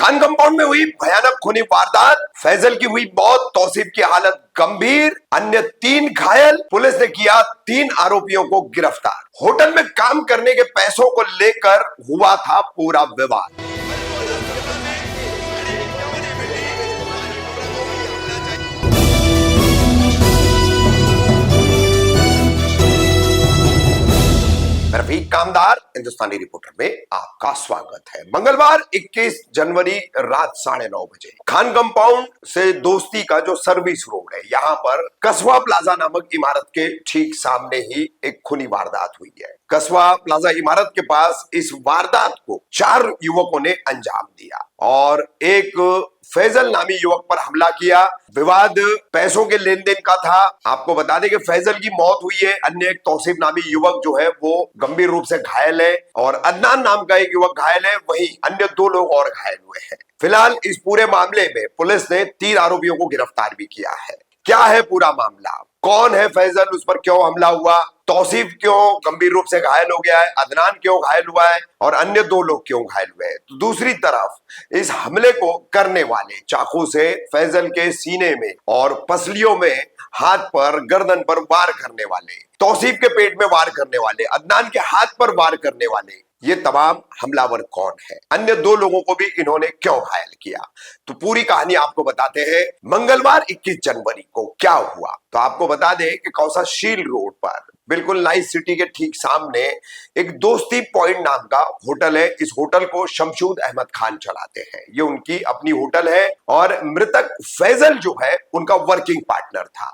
Khan compound में हुई भयानक खूनी वारदात, फैजल की हुई मौत, तौसीफ की हालत गंभीर, अन्य 3 घायल। पुलिस ने किया 3 आरोपियों को गिरफ्तार। होटल में काम करने के पैसों को लेकर हुआ था पूरा विवाद। रफीक कामदार हिंदुस्तानी रिपोर्टर में आपका स्वागत है। मंगलवार 21 जनवरी रात 9:30 बजे खान कंपाउंड से दोस्ती का जो सर्विस रोड है, यहां पर कस्बा प्लाजा नामक इमारत के ठीक सामने ही एक खूनी वारदात हुई है। कस्बा प्लाजा इमारत के पास इस वारदात को 4 युवकों ने अंजाम दिया और एक फैजल नामी युवक पर हमला किया। विवाद पैसों के लेन देन का था। आपको बता दें कि फैजल की मौत हुई है। अन्य एक तौसीफ नामी युवक जो है वो गंभीर रूप से घायल है और अदनान नाम का एक युवक घायल है। वहीं अन्य 2 लोग और घायल हुए हैं। फिलहाल इस पूरे मामले में पुलिस ने 3 आरोपियों को गिरफ्तार भी किया है। क्या है पूरा मामला, कौन है फैजल, उस पर क्यों हमला हुआ, तौसीफ क्यों गंभीर रूप से घायल हो गया है, अदनान क्यों घायल हुआ है और अन्य 2 लोग क्यों घायल हुए हैं। तो दूसरी तरफ इस हमले को करने वाले चाकू से फैजल के सीने में और पसलियों में, हाथ पर, गर्दन पर वार करने वाले, तौसीफ के पेट में वार करने वाले, अदनान के हाथ पर वार करने वाले, ये तमाम हमलावर कौन है, अन्य 2 लोगों को भी इन्होंने क्यों घायल किया, तो पूरी कहानी आपको बताते हैं। मंगलवार 21 जनवरी को क्या हुआ, तो आपको बता दें कि कौसाशील रोड पर बिल्कुल नाइस सिटी के ठीक सामने एक दोस्ती पॉइंट नाम का होटल है। इस होटल को शमशूद अहमद खान चलाते हैं। ये उनकी अपनी होटल है और मृतक फैजल जो है उनका वर्किंग पार्टनर था।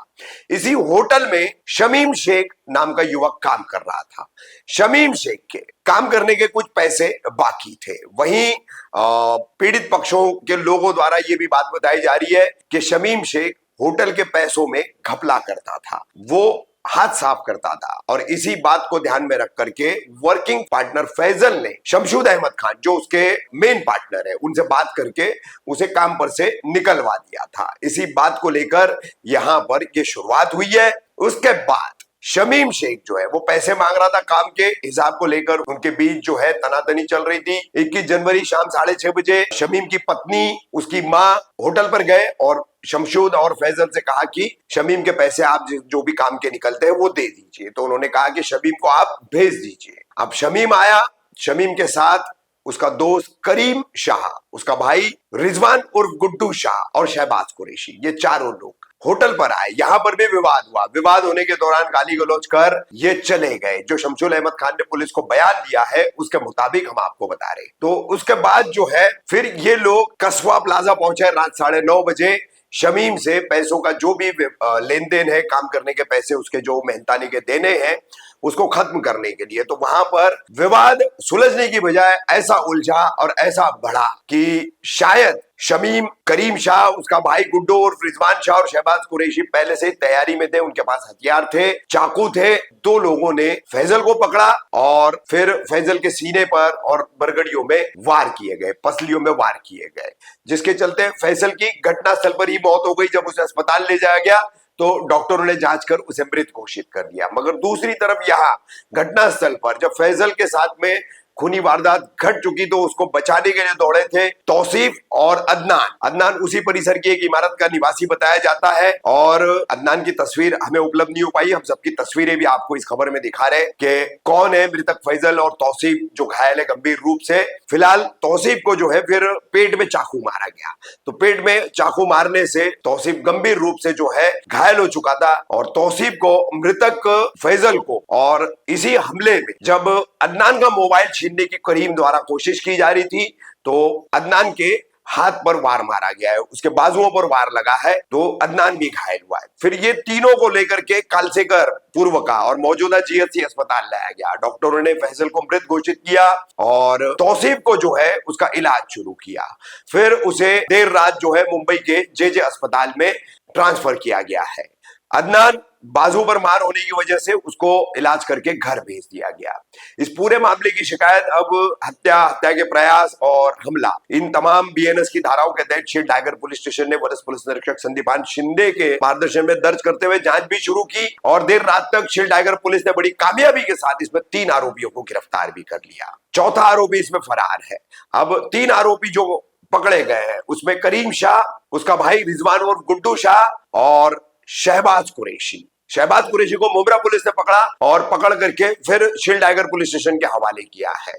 इसी होटल में शमीम शेख नाम का युवक काम कर रहा था। शमीम शेख के काम करने के कुछ पैसे बाकी थे। वहीं पीड़ित पक्षों के लोगों द्वारा यह भी बात बताई जा रही है कि शमीम शेख होटल के पैसों में घपला करता था, वो हाथ साफ करता था और इसी बात को ध्यान में रख करके वर्किंग पार्टनर फैजल ने शमशूद अहमद खान जो उसके मेन पार्टनर है उनसे बात करके उसे काम पर से निकलवा दिया था। इसी बात को लेकर यहां पर ये शुरुआत हुई है। उसके बाद शमीम शेख जो है वो पैसे मांग रहा था, काम के हिसाब को लेकर उनके बीच जो है तनातनी चल रही थी। 21 जनवरी शाम 6:30 बजे शमीम की पत्नी, उसकी माँ होटल पर गए और शमशूद और फैजल से कहा कि शमीम के पैसे आप जो भी काम के निकलते हैं वो दे दीजिए। तो उन्होंने कहा कि शमीम को आप भेज दीजिए। अब शमीम आया, शमीम के साथ उसका दोस्त करीम शाह, उसका भाई रिजवान उर्फ गुड्डू शाह और शहबाज कुरैशी, ये चारों लोग होटल पर आए। यहां पर भी विवाद हुआ। विवाद होने के दौरान गाली गलौज कर ये चले गए। जो शमशूद अहमद खान ने पुलिस को बयान दिया है उसके मुताबिक हम आपको बता रहे। तो उसके बाद जो है फिर ये लोग कस्बा प्लाजा पहुंचे रात 9:30 बजे। शमीम से पैसों का जो भी लेन देन है, काम करने के पैसे उसके जो मेहनतानी के देने हैं, उसको खत्म करने के लिए। तो वहां पर विवाद सुलझने की बजाय ऐसा उलझा और ऐसा बढ़ा कि शायद शमीम, करीम शाह, उसका भाई गुड्डू और रिजवान शाह और शहबाज कुरैशी पहले से तैयारी में थे। उनके पास हथियार थे, चाकू थे। 2 लोगों ने फैजल को पकड़ा और फिर फैजल के सीने पर और बरगड़ियों में वार किए गए, पसलियों में वार किए गए, जिसके चलते फैजल की घटनास्थल पर ही मौत हो गई। जब उसे अस्पताल ले जाया गया तो डॉक्टरों ने जांच कर उसे मृत घोषित कर दिया। मगर दूसरी तरफ यहाँ घटनास्थल पर जब फैजल के साथ में खूनी वारदात घट चुकी तो उसको बचाने के लिए दौड़े थे तौसीफ और अदनान। अदनान उसी परिसर की एक इमारत का निवासी बताया जाता है और अदनान की तस्वीर हमें उपलब्ध नहीं हो पाई। हम सबकी तस्वीरें भी आपको इस खबर में दिखा रहे कि कौन है मृतक फैजल और तौसीफ जो घायल है गंभीर रूप से। फिलहाल तौसीफ को जो है फिर पेट में चाकू मारा गया। तो पेट में चाकू मारने से तौसीफ गंभीर रूप से जो है घायल हो चुका था और तौसीफ को, मृतक फैजल को, और इसी हमले में जब अदनान का मोबाइल छीनने की करीम द्वारा कोशिश की जा रही थी तो अदनान के हाथ पर वार मारा गया है, उसके बाजुओं पर वार लगा है, तो अदनान भी घायल हुआ है। फिर ये तीनों को लेकर के कालसेकर पूर्व का और मौजूदा जीएचसी अस्पताल लाया गया। डॉक्टरों ने फैजल को मृत घोषित किया और तौसीफ को जो है उसका इलाज शुरू किया। फिर उसे देर रात जो है मुंबई के जेजे अस्पताल में ट्रांसफर किया गया है। अदनान बाजू पर मार होने की वजह से उसको इलाज करके घर भेज दिया गया। इस पूरे मामले की शिकायत अब हत्या के प्रयास और हमला, इन तमाम बीएनएस की धाराओं के तहत शील टाइगर पुलिस स्टेशन ने वरिष्ठ पुलिस निरीक्षक संदीपान शिंदे के मार्गदर्शन में दर्ज करते हुए जांच भी शुरू की और देर रात तक शील टाइगर पुलिस ने बड़ी कामयाबी के साथ इसमें 3 आरोपियों को गिरफ्तार भी कर लिया। चौथा आरोपी इसमें फरार है। अब 3 आरोपी जो पकड़े गए हैं। उसमें करीम शाह, उसका भाई रिजवान और गुड्डू शाह और शहबाज कुरैशी। शहबाज कुरैशी को मुब्रा पुलिस ने पकड़ा और पकड़ करके फिर शील टाइगर पुलिस स्टेशन के हवाले किया है।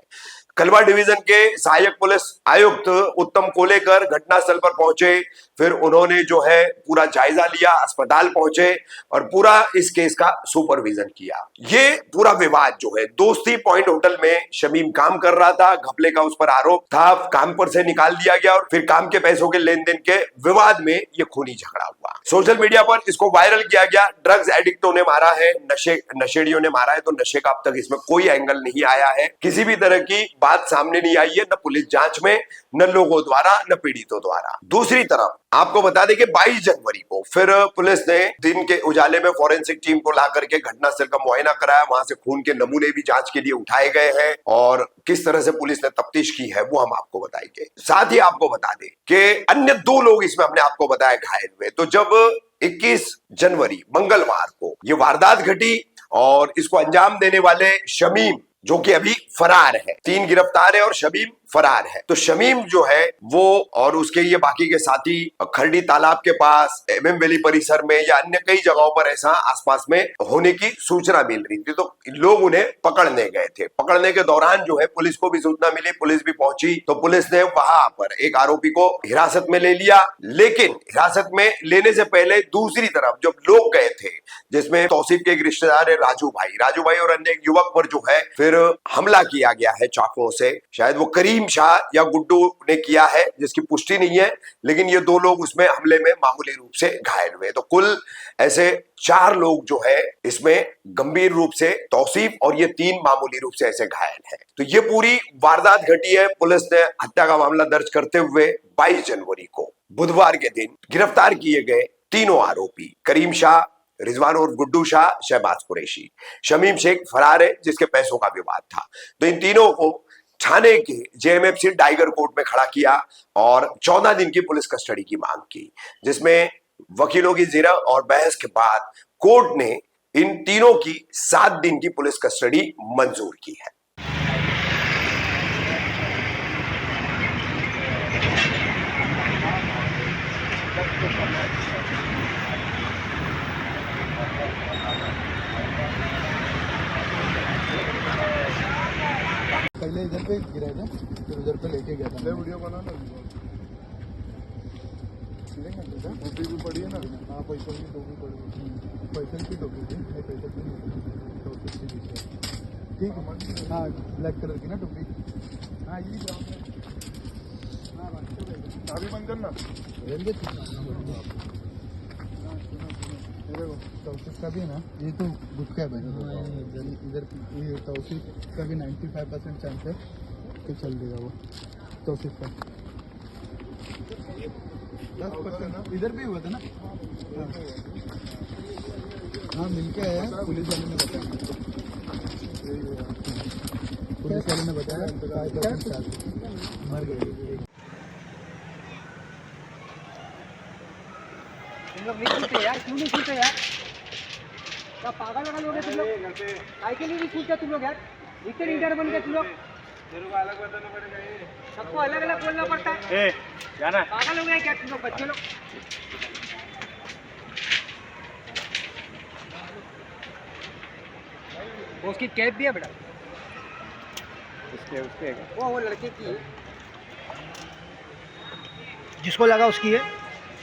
कलवा डिवीजन के सहायक पुलिस आयुक्त उत्तम कोलेकर घटनास्थल पर पहुंचे, फिर उन्होंने जो है पूरा जायजा लिया, अस्पताल पहुंचे और पूरा इस केस का सुपरविजन किया। ये पूरा विवाद जो है, दोस्ती पॉइंट होटल में शमीम काम कर रहा था, घपले का उस पर आरोप था, काम पर से निकाल दिया गया और फिर काम के पैसों के लेन देन के विवाद में ये खूनी झगड़ा हुआ। सोशल मीडिया पर इसको वायरल किया गया। ड्रग्स एडिक्टों ने मारा है, नशेड़ियों ने मारा है, तो नशे का अब तक इसमें कोई एंगल नहीं आया है, किसी भी तरह की बात सामने नहीं आई है, न पुलिस जांच में, न लोगों द्वारा, न पीड़ितों द्वारा। दूसरी तरफ आपको बता दें कि 22 जनवरी को फिर पुलिस ने दिन के उजाले में फॉरेंसिक टीम को ला करके घटनास्थल का मुआयना कराया, वहां से खून के नमूने भी जांच के लिए उठाए गए हैं और किस तरह से पुलिस ने तफ्तीश की है वो हम आपको बताएंगे। साथ ही आपको बता दें कि अन्य 2 लोग इसमें अपने आपको बताया घायल हुए। तो जब 21 जनवरी मंगलवार को ये वारदात घटी और इसको अंजाम देने वाले शमीम, जो कि अभी फरार है, 3 गिरफ्तार है और शमीम फरार है। तो शमीम जो है वो और उसके ये बाकी के साथी खरडी तालाब के पास, एमएम वैली परिसर में या अन्य कई जगहों पर ऐसा आसपास में होने की सूचना मिल रही थी, तो लोग उन्हें पकड़ने गए थे। पकड़ने के दौरान जो है पुलिस को भी सूचना मिली, पुलिस भी पहुंची, तो पुलिस ने वहां पर एक आरोपी को हिरासत में ले लिया। लेकिन हिरासत में लेने से पहले दूसरी तरफ जब लोग गए थे, जिसमें तौसीफ के एक रिश्तेदार है राजू भाई और अन्य एक युवक पर जो है फिर हमला किया गया है चाकुओं से। शायद वो करीम शाह या गुड्डू ने किया है, जिसकी पुष्टि नहीं है, लेकिन ये 2 लोग उसमें हमले में मामूली रूप से घायल हुए। तो कुल ऐसे 4 लोग जो है इसमें गंभीर रूप से, तौसीफ और ये 3 मामूली रूप से ऐसे घायल हैं। तो ये पूरी वारदात घटी है। पुलिस ने हत्या का मामला दर्ज करते हुए 22 जनवरी को बुधवार के दिन गिरफ्तार किए गए तीनों आरोपी, करीम शाह, रिजवान और गुड्डू शाह, शहबाज कुरैशी। शमीम शेख फरार है, जिसके पैसों का विवाद था। तो इन तीनों को थाने के जेएमएफसी टाइगर कोर्ट में खड़ा किया और 14 दिन की पुलिस कस्टडी की मांग की, जिसमें वकीलों की जिरह और बहस के बाद कोर्ट ने इन तीनों की 7 दिन की पुलिस कस्टडी मंजूर की है। पहले इधर पे गिरा था, फिर उधर पे लेके गया था। वीडियो बनाना टोपी भी पड़ी है ना। हाँ, पैसों की टोपी पड़ी है, पैसे की टोपी थी, नहीं पैसे की नहीं, टोपी थी पीछे। ठीक है, हाँ, ब्लैक कलर की ना टोपी। हाँ, ये चाबी बंद करना रेंगे। तौसीफ का भी ना, ये तो गुटका है भाई, इधर ये तौसीफ का भी 95% चांस है कि चल देगा वो। तौसीफ का 10% इधर भी हुआ था ना। हाँ, मिलके आया, पुलिस वाले ने बताया, पुलिस वाले ने बताया मर गए। तुम लोग नहीं छूटे यार, क्यों नहीं छूटे यार? क्या पागल लगा लोग तुम लोग? काय के लिए नहीं छूटते तुम लोग यार? इतने लीडर बन गए तुम लोग। तेरे को अलग बताना पड़ेगा, ये सबको अलग अलग बोलना पड़ता है। जाना पागल हो गए क्या तुम लोग, बच्चे लोग? उसकी कैप भी है बेटा, उसके वो लड़के की, जिसको लगा उसकी है।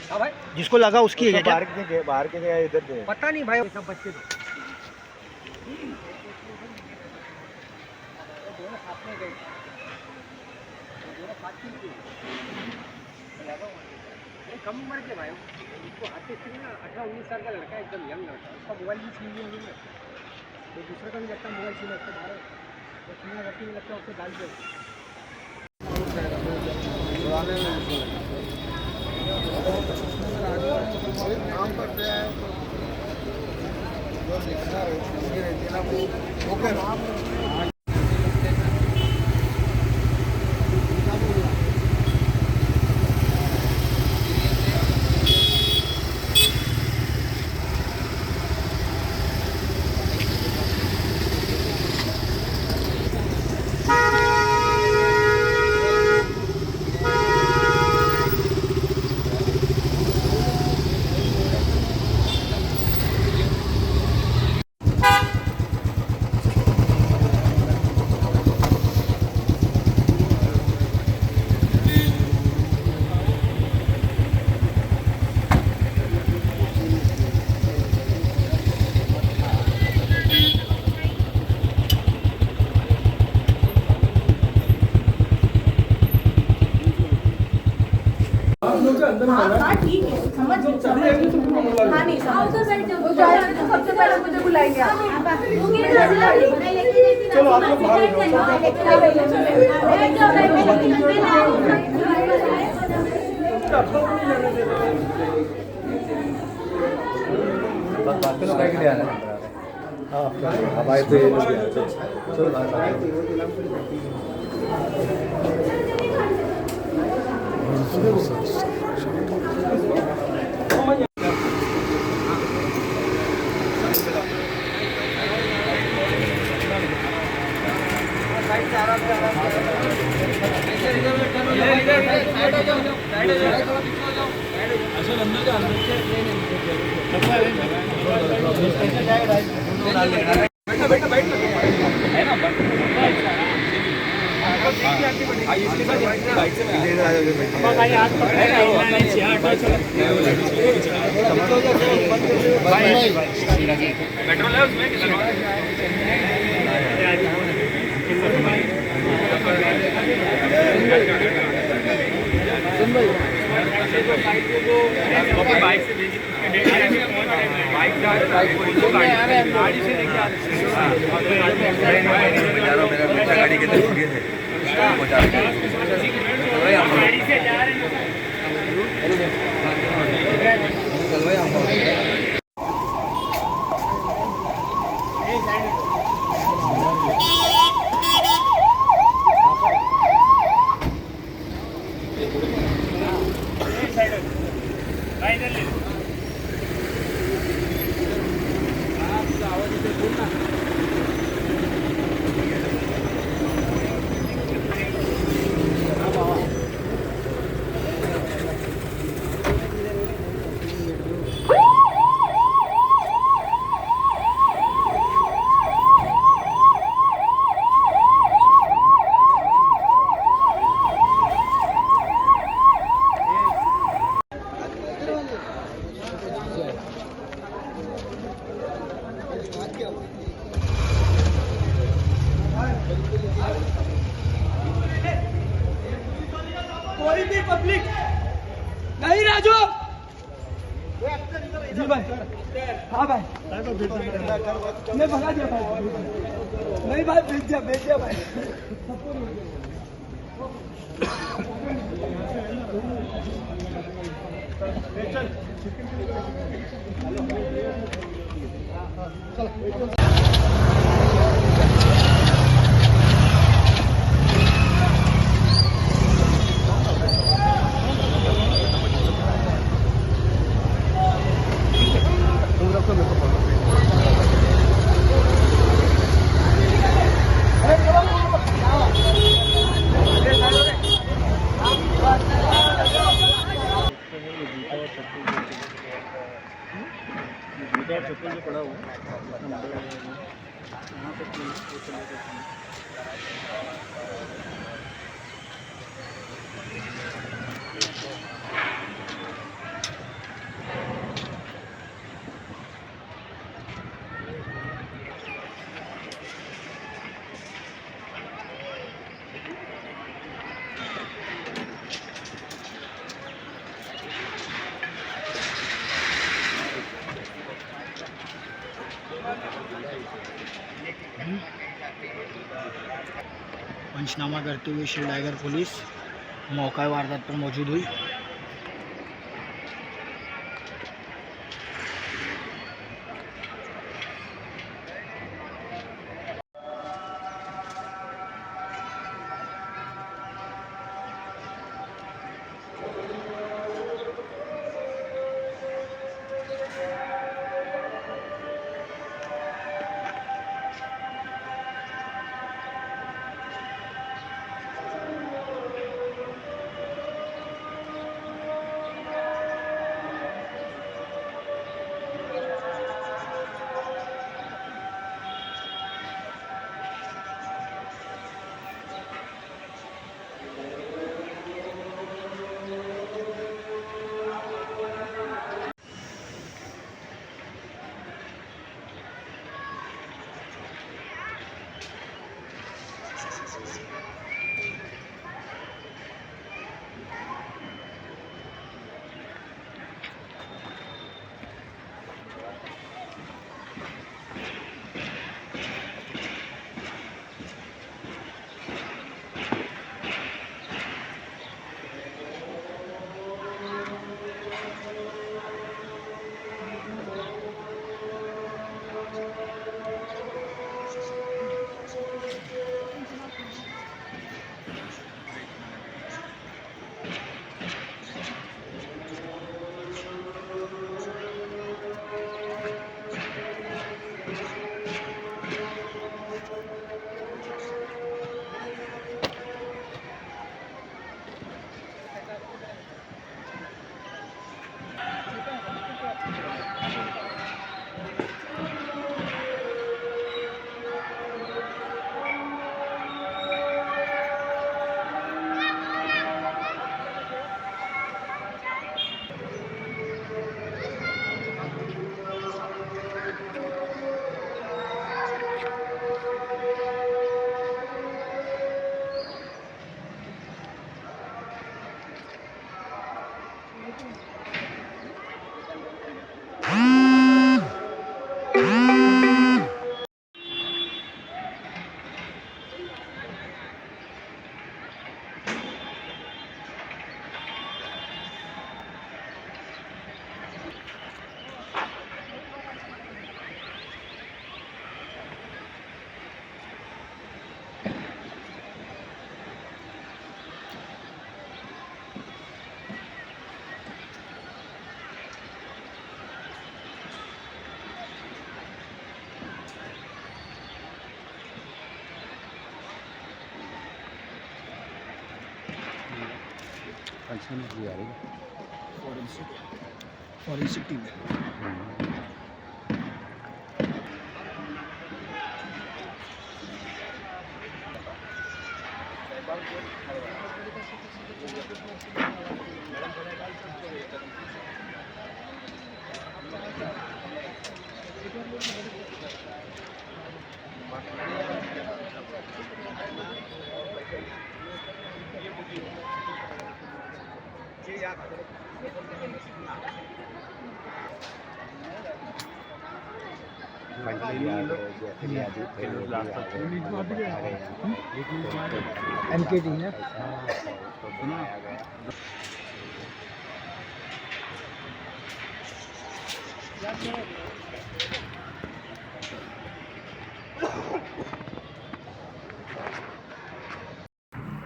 हाँ भाई, जिसको लगा उसकी है क्या? बाहर के गया इधर पे पता नहीं भाई, सब बच्चे तो दोनों साथ में गए, दोनों साथ ही कम उम्र के भाई, उसको हाथ से ना 18-19 साल का लड़का है, एकदम यंग लड़का, उसका मोबाइल भी छीन लिया उन्होंने। तो दूसरे का भी लगता मोबाइल छीन लगता बाहर, तो छीना रखी में लगता उससे डाल दे। काम करते हैं जो लिखना रहती है ना वो ओके। हाँ ठीक है, समझ हाँ नहीं सबसे पहले मुझे बुलाएंगे आप। चलो आप लोग कोई भी पब्लिक नहीं राजू जी भाई हाँ भाई मैं भगा दिया भाई नहीं भाई भेज दिया भाई पंचनामा करते हुए शिव टाइगर पुलिस मौका वारदात पर मौजूद हुई। फॉरेंसिक टीम है। MKT है।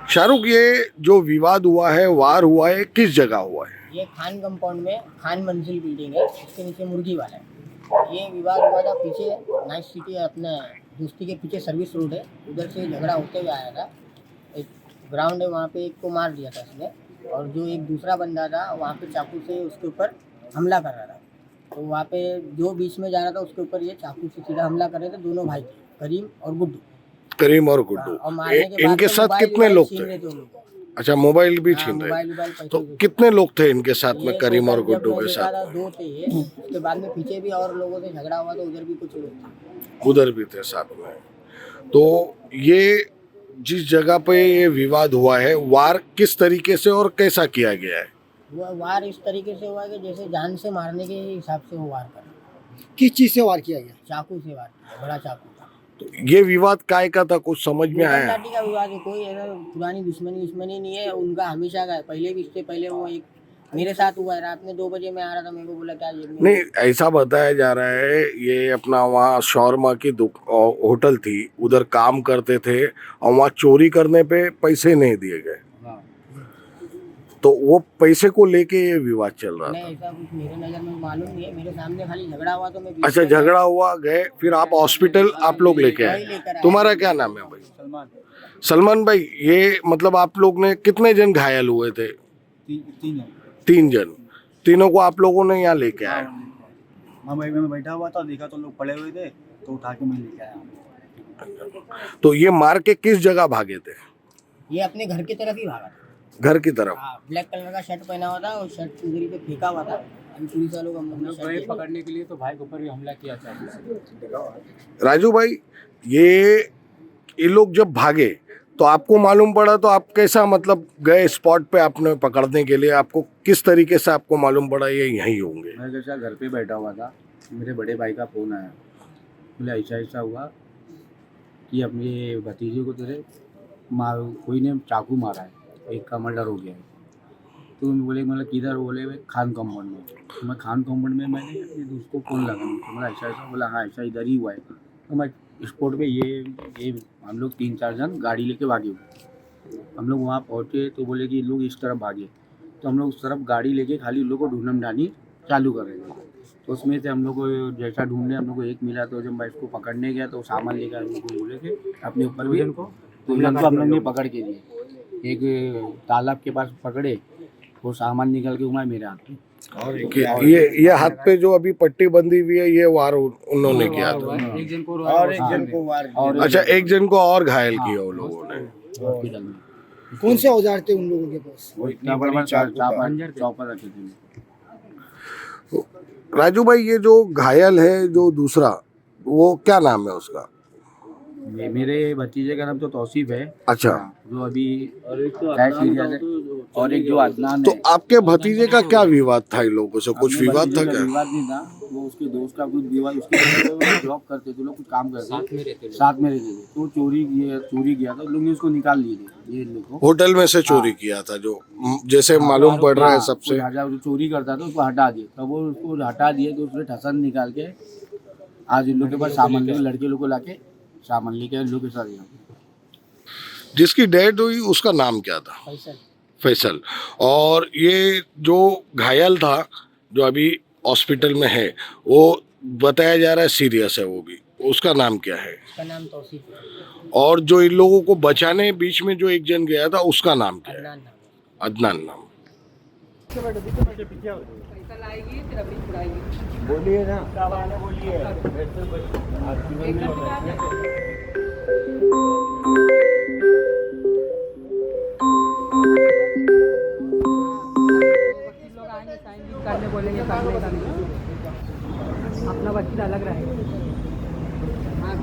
शाहरुख, ये जो विवाद हुआ है, वार हुआ है, किस जगह हुआ है? ये खान कंपाउंड में खान मंजिल बिल्डिंग है, इसके नीचे मुर्गी वाला है। ये विवाद हुआ था पीछे नाइट सिटी अपने दोस्ती के पीछे सर्विस रोड है, उधर से झगड़ा होते हुए आया था। एक ग्राउंड है वहाँ पे, एक को मार दिया था इसने, और जो एक दूसरा बंदा था वहाँ पे चाकू से उसके ऊपर हमला कर रहा था। तो वहाँ पे जो बीच में जा रहा था उसके ऊपर ये चाकू से सीधा हमला कर रहे थे। दोनों भाई थे, करीम और गुड्डू। करीम और गुड्डू। और मारने के बाद इनके में साथ मोबाइल कितने वोबाइल लोग छीन थे? रहे थे वो लोग। अच्छा, मोबाइल भी हाँ, छीन रहे। मोबाइल पैसे तो भी। कितने लोग थे इनके साथ में, ये करीम और टोटल गुड्डू जब के मैं साथ? देखा था 2 थे ये। उसके बाद में पीछे भी और लोगों से झगड़ा हुआ तो उधर भी कुछ लोग थे। उधर भी थे साथ में। तो ये जिस जगह पे ये विवाद हुआ है, वार किस तरीके से और कैसा किया गया है? वो वार इस तरीके से हुआ कि जैसे जान से मारने के हिसाब से वो वार कर। किस चीज से वार किया गया? चाकू से वार किया, बड़ा चाकू था। तो ये विवाद काय का था, कुछ समझ में आया? पार्टी का विवाद है, कोई ऐसा पुरानी दुश्मनी नहीं है उनका, हमेशा का है। पहले भी, इससे पहले वो एक मेरे साथ हुआ है। रात में 2 बजे मैं आ रहा था, मेरे को बोला क्या ये नहीं, ऐसा बताया जा रहा है ये अपना वहाँ शॉर्मा की होटल थी, उधर काम करते थे और वहाँ चोरी करने पे पैसे नहीं दिए गए, तो वो पैसे को लेके ये विवाद चल रहा नहीं, था। ऐसा कुछ मेरे नज़र में मालूम नहीं है। मेरे सामने खाली झगड़ा हुआ तो मैं अच्छा, झगड़ा हुआ, गए, फिर आप हॉस्पिटल आप लोग लेके आए। तुम्हारा क्या नाम है भाई? सलमान। सलमान भाई, ये मतलब आप लोग ने कितने जन घायल हुए थे? 3 जन। तीनों को आप लोगों ने यहाँ लेके आए? मैं बैठा हुआ था, देखा तो लोग पड़े हुए थे, तो उठा के मैं लेके आया। तो ये मार के किस जगह भागे थे? ये अपने घर की तरफ ही भागा था। घर की तरफ? हाँ, ब्लैक कलर का शर्ट पहना हुआ था और शर्ट उधरी पे फेंका हुआ था। अभी पुलिस वालों का पकड़ने के लिए तो भाई के ऊपर भी हमला किया था। राजू भाई, ये लोग जब भागे तो आपको मालूम पड़ा, तो आप कैसा मतलब गए स्पॉट पे आपने पकड़ने के लिए? आपको किस तरीके से आपको मालूम पड़ा ये यहीं होंगे? मैं जैसा घर पे बैठा हुआ था, मेरे बड़े भाई का फ़ोन आया, बोले ऐसा हुआ कि अपने भतीजे को तेरे कोई ने चाकू मारा है, एक का मर्डर हो गया है। तो मैं बोले मतलब किधर? बोले खान कंपाउंड में। तो मैं खान कंपाउंड में मैंने अपने दोस्त को फ़ोन लगा, तो बोला ऐसा। बोला हाँ ऐसा इधर ही हुआ है। तो मैं स्पॉट पे ये हम लोग 3-4 जन गाड़ी लेके भागे हुए। हम लोग वहाँ पहुँचे तो बोले कि लोग इस तरफ भागे, तो हम लोग उस तरफ गाड़ी लेके खाली उन लोग को ढूंढम ढानी चालू कर रहे थे। तो उसमें से हम लोग को जैसा ढूंढने हम लोग को एक मिला, तो जब मैं इसको पकड़ने गया तो सामान लेकर हम लोग को बोले थे अपने ऊपर भी, तो हम लोग ने पकड़ के दिए। एक तालाब के पास पकड़े, वो सामान निकल के घुमाए मेरे हाथ पे। और ये हाथ पे जो अभी पट्टी बंधी हुई है, ये वार उन्होंने किया था? एक जन को और एक जन को वार किया। अच्छा, एक जन को और घायल किया उन लोगों ने। हॉस्पिटल में कौन से औजार थे उन लोगों के पास? वो इतना बड़ा चौपर रखे थे। राजू भाई, ये जो घायल है जो दूसरा, वो क्या नाम है उसका? मेरे भतीजे का नाम तो तौसीफ है। अच्छा। जो अभी सीरियस है, और एक जो अदनान तो है। आपके भतीजे का क्या विवाद था इन लोगों से? कुछ अपने विवाद था भतीजे का क्या? विवाद नहीं था, वो उसके दोस्त का कुछ विवाद, उसके जॉब करते थे लोग, कुछ काम करते साथ में रहते थे, तो चोरी किया था, लोग ने उसको निकाल लिए थे ये लोग को। होटल में से चोरी किया था जो जैसे मालूम पड़ रहा है सबसे। जो चोरी करता था उसको हटा दिए, तब वो उसको हटा दिए तो उसने ठसन निकाल के आज इन लोग के पास सामान लेके लड़के लोग को लाके सामान लेके इन लोग के साथ गया। जिसकी डेथ हुई उसका नाम क्या था? फैसल। और ये जो घायल था जो अभी हॉस्पिटल में है वो बताया जा रहा है सीरियस है, वो भी, उसका नाम क्या है? उसका नाम तौसीफ है। और जो इन लोगों को बचाने बीच में जो एक जन गया था उसका नाम क्या है? अदनान नाम है। अदनान नाम। पैसा लाएगी फिर अभी छुड़ाएगी। बोलिए ना। वकील लोग आएंगे, साइन भी करने बोलेंगे, करने का नहीं। अपना वकील अलग रहेगा। हाँ।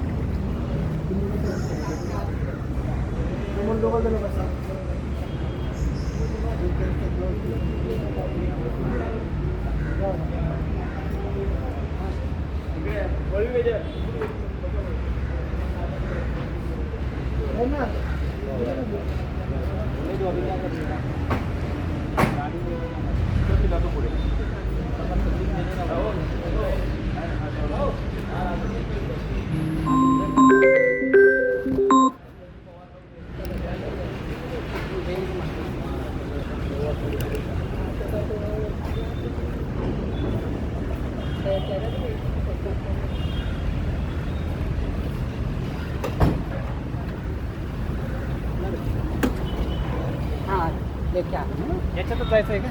हाँ, लेके आ रहे हैं। याच्यातच जायचं आहे का?